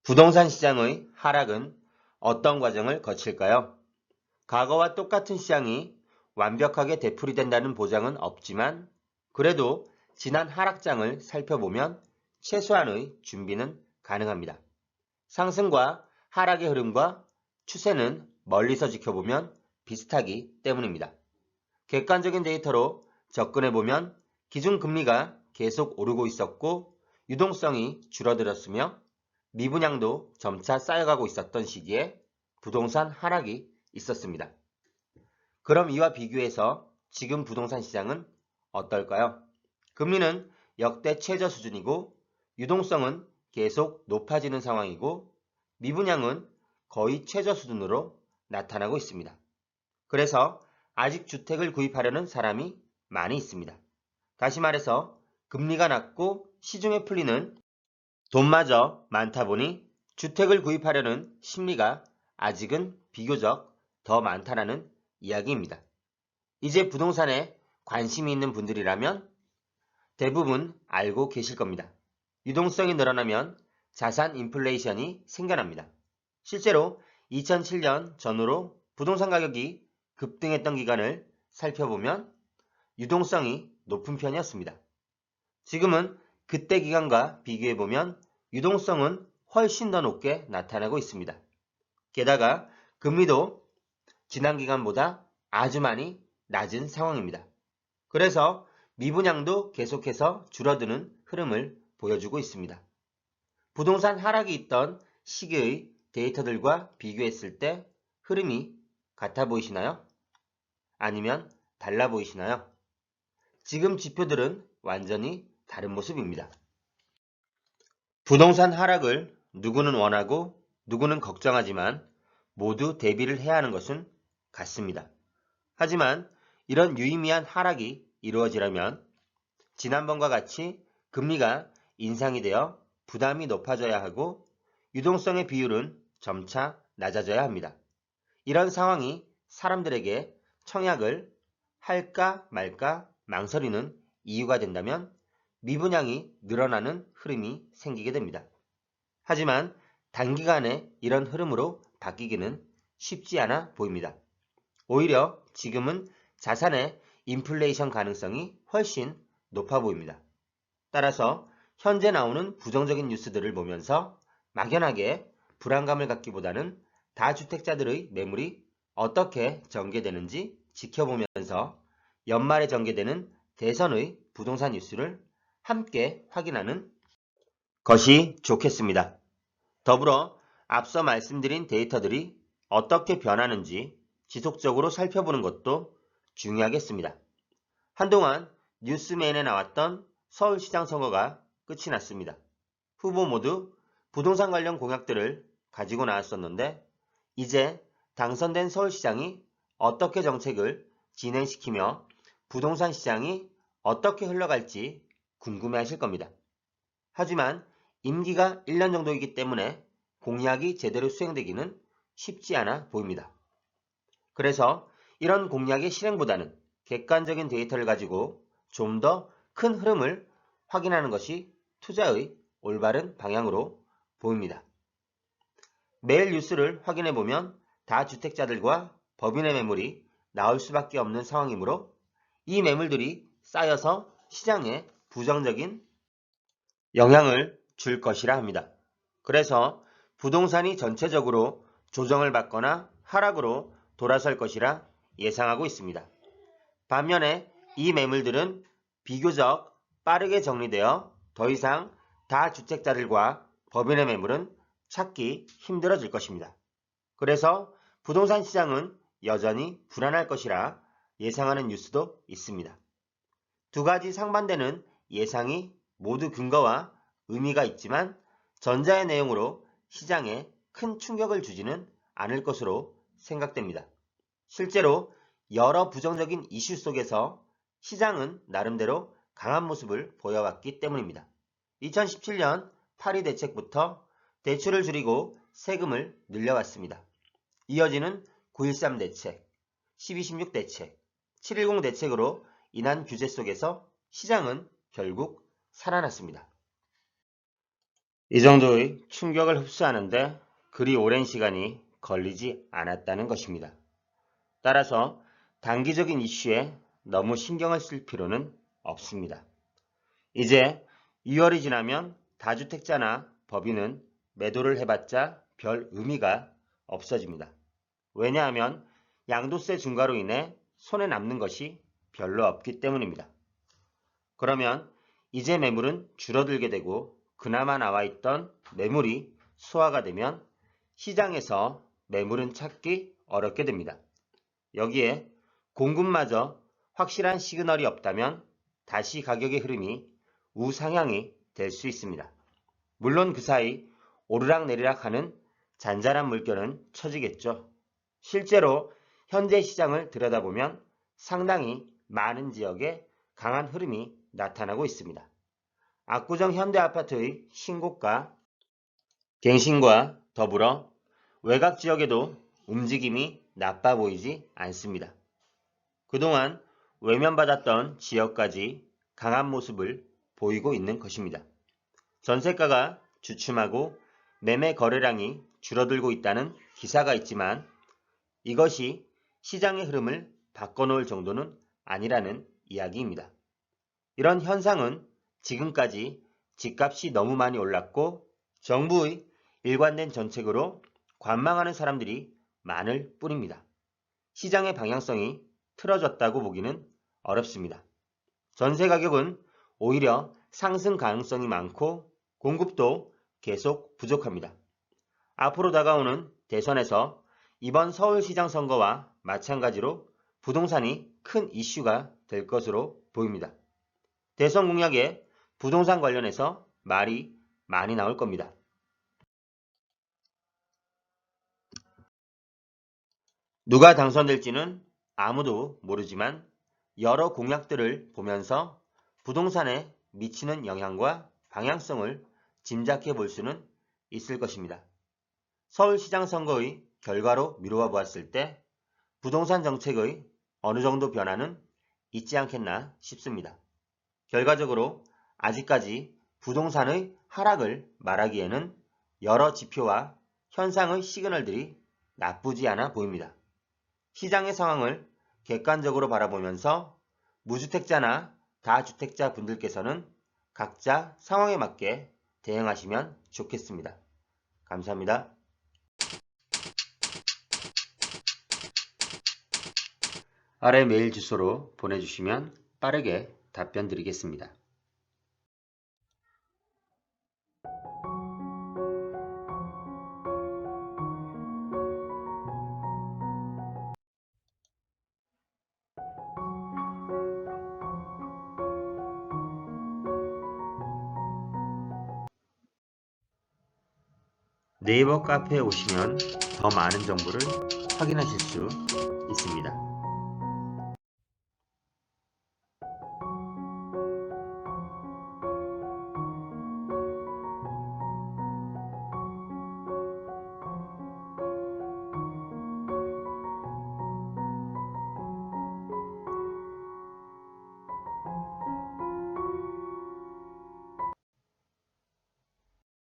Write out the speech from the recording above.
부동산 시장의 하락은 어떤 과정을 거칠까요? 과거와 똑같은 시장이 완벽하게 되풀이된다는 보장은 없지만 그래도 지난 하락장을 살펴보면 최소한의 준비는 가능합니다. 상승과 하락의 흐름과 추세는 멀리서 지켜보면 비슷하기 때문입니다. 객관적인 데이터로 접근해보면 기준금리가 계속 오르고 있었고 유동성이 줄어들었으며 미분양도 점차 쌓여가고 있었던 시기에 부동산 하락이 있었습니다. 그럼 이와 비교해서 지금 부동산 시장은 어떨까요? 금리는 역대 최저 수준이고 유동성은 계속 높아지는 상황이고 미분양은 거의 최저 수준으로 나타나고 있습니다. 그래서 아직 주택을 구입하려는 사람이 많이 있습니다. 다시 말해서 금리가 낮고 시중에 풀리는 돈마저 많다 보니 주택을 구입하려는 심리가 아직은 비교적 더 많다라는 이야기입니다. 이제 부동산에 관심이 있는 분들이라면 대부분 알고 계실 겁니다. 유동성이 늘어나면 자산 인플레이션이 생겨납니다. 실제로 2007년 전후로 부동산 가격이 급등했던 기간을 살펴보면 유동성이 높은 편이었습니다. 지금은 그때 기간과 비교해보면 유동성은 훨씬 더 높게 나타나고 있습니다. 게다가 금리도 지난 기간보다 아주 많이 낮은 상황입니다. 그래서 미분양도 계속해서 줄어드는 흐름을 보여주고 있습니다. 부동산 하락이 있던 시기의 데이터들과 비교했을 때 흐름이 같아 보이시나요? 아니면 달라 보이시나요? 지금 지표들은 완전히 다른 모습입니다. 부동산 하락을 누구는 원하고 누구는 걱정하지만 모두 대비를 해야 하는 것은 같습니다. 하지만 이런 유의미한 하락이 이루어지려면 지난번과 같이 금리가 인상이 되어 부담이 높아져야 하고 유동성의 비율은 점차 낮아져야 합니다. 이런 상황이 사람들에게 청약을 할까 말까 망설이는 이유가 된다면 미분양이 늘어나는 흐름이 생기게 됩니다. 하지만 단기간에 이런 흐름으로 바뀌기는 쉽지 않아 보입니다. 오히려 지금은 자산의 인플레이션 가능성이 훨씬 높아 보입니다. 따라서 현재 나오는 부정적인 뉴스들을 보면서 막연하게 불안감을 갖기보다는 다주택자들의 매물이 어떻게 전개되는지 지켜보면서 연말에 전개되는 대선의 부동산 뉴스를 함께 확인하는 것이 좋겠습니다. 더불어 앞서 말씀드린 데이터들이 어떻게 변하는지 지속적으로 살펴보는 것도 중요하겠습니다. 한동안 뉴스메인에 나왔던 서울시장 선거가 끝이 났습니다. 후보 모두 부동산 관련 공약들을 가지고 나왔었는데 이제 당선된 서울시장이 어떻게 정책을 진행시키며 부동산 시장이 어떻게 흘러갈지 궁금해하실 겁니다. 하지만 임기가 1년 정도이기 때문에 공약이 제대로 수행되기는 쉽지 않아 보입니다. 그래서 이런 공약의 실행보다는 객관적인 데이터를 가지고 좀 더 큰 흐름을 확인하는 것이 투자의 올바른 방향으로 보입니다. 매일 뉴스를 확인해 보면 다주택자들과 법인의 매물이 나올 수밖에 없는 상황이므로 이 매물들이 쌓여서 시장에 부정적인 영향을 줄 것이라 합니다. 그래서 부동산이 전체적으로 조정을 받거나 하락으로 돌아설 것이라 예상하고 있습니다. 반면에 이 매물들은 비교적 빠르게 정리되어 더 이상 다주택자들과 법인의 매물은 찾기 힘들어질 것입니다. 그래서 부동산 시장은 여전히 불안할 것이라 예상하는 뉴스도 있습니다. 두 가지 상반되는 예상이 모두 근거와 의미가 있지만 전자의 내용으로 시장에 큰 충격을 주지는 않을 것으로 생각됩니다. 실제로 여러 부정적인 이슈 속에서 시장은 나름대로 강한 모습을 보여왔기 때문입니다. 2017년 파리 대책부터 대출을 줄이고 세금을 늘려왔습니다. 이어지는 9.13 대책, 12.16 대책, 7.10 대책으로 인한 규제 속에서 시장은 결국 살아났습니다. 이 정도의 충격을 흡수하는데 그리 오랜 시간이 걸리지 않았다는 것입니다. 따라서 단기적인 이슈에 너무 신경을 쓸 필요는 없습니다. 이제 2월이 지나면 다주택자나 법인은 매도를 해봤자 별 의미가 없어집니다. 왜냐하면 양도세 증가로 인해 손에 남는 것이 별로 없기 때문입니다. 그러면 이제 매물은 줄어들게 되고 그나마 나와 있던 매물이 소화가 되면 시장에서 매물은 찾기 어렵게 됩니다. 여기에 공급마저 확실한 시그널이 없다면 다시 가격의 흐름이 우상향이 될 수 있습니다. 물론 그 사이 오르락내리락 하는 잔잔한 물결은 쳐지겠죠. 실제로 현재 시장을 들여다보면 상당히 많은 지역에 강한 흐름이 나타나고 있습니다. 압구정 현대아파트의 신고가 갱신과 더불어 외곽 지역에도 움직임이 나빠 보이지 않습니다. 그동안 외면받았던 지역까지 강한 모습을 보이고 있는 것입니다. 전세가가 주춤하고 매매 거래량이 줄어들고 있다는 기사가 있지만 이것이 시장의 흐름을 바꿔놓을 정도는 아니라는 이야기입니다. 이런 현상은 지금까지 집값이 너무 많이 올랐고 정부의 일관된 정책으로 관망하는 사람들이 많을 뿐입니다. 시장의 방향성이 틀어졌다고 보기는 어렵습니다. 전세 가격은 오히려 상승 가능성이 많고 공급도 계속 부족합니다. 앞으로 다가오는 대선에서 이번 서울시장 선거와 마찬가지로 부동산이 큰 이슈가 될 것으로 보입니다. 대선 공약에 부동산 관련해서 말이 많이 나올 겁니다. 누가 당선될지는 아무도 모르지만 여러 공약들을 보면서 부동산에 미치는 영향과 방향성을 짐작해 볼 수는 있을 것입니다. 서울시장 선거의 결과로 미루어 보았을 때 부동산 정책의 어느 정도 변화는 있지 않겠나 싶습니다. 결과적으로 아직까지 부동산의 하락을 말하기에는 여러 지표와 현상의 시그널들이 나쁘지 않아 보입니다. 시장의 상황을 객관적으로 바라보면서 무주택자나 다주택자 분들께서는 각자 상황에 맞게 대응하시면 좋겠습니다. 감사합니다. 아래 메일 주소로 보내주시면 빠르게 답변 드리겠습니다. 네이버 카페에 오시면 더 많은 정보를 확인하실 수 있습니다.